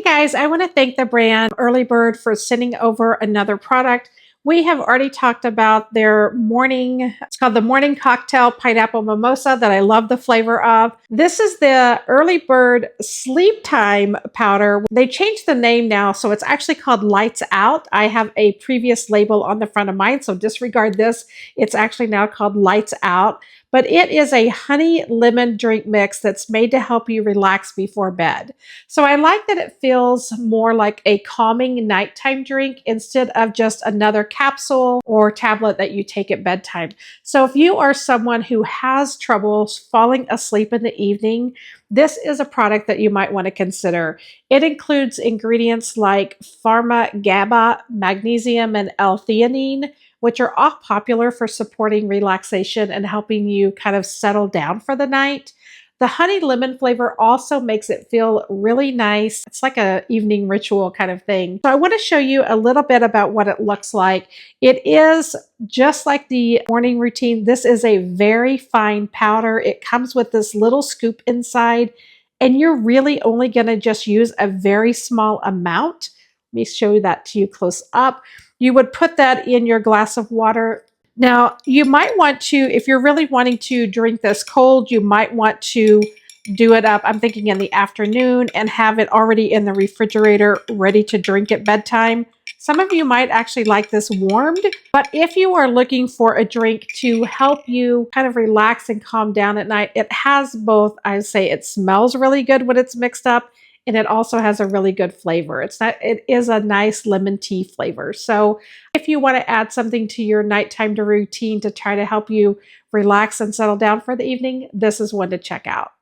Guys, I want to thank the brand EarlyBird for sending over another product. We have already talked about their morning, it's called the Morning Cocktail Pineapple Mimosa that I love the flavor of. This is the EarlyBird Sleep Time Powder. They changed the name now, so it's actually called Lights Out. I have a previous label on the front of mine, so disregard this. It's actually now called Lights Out. But it is a honey lemon drink mix that's made to help you relax before bed. So I like that it feels more like a calming nighttime drink instead of just another capsule or tablet that you take at bedtime. So if you are someone who has troubles falling asleep in the evening, this is a product that you might want to consider. It includes ingredients like PharmaGABA Magnesium and L-theanine, which are all popular for supporting relaxation and helping you kind of settle down for the night. The honey lemon flavor also makes it feel really nice. It's like an evening ritual kind of thing. So I want to show you a little bit about what it looks like. It is just like the morning routine. This is a very fine powder. It comes with this little scoop inside, and you're really only going to just use a very small amount. Let me show that to you close up. You would put that in your glass of water. Now, you might want to, if you're really wanting to drink this cold, you might want to do it up, I'm thinking in the afternoon, and have it already in the refrigerator ready to drink at bedtime. Some of you might actually like this warmed, but if you are looking for a drink to help you kind of relax and calm down at night, it has both. I would say it smells really good when it's mixed up, and it also has a really good flavor. It is a nice lemon tea flavor. So if you want to add something to your nighttime routine to try to help you relax and settle down for the evening, this is one to check out.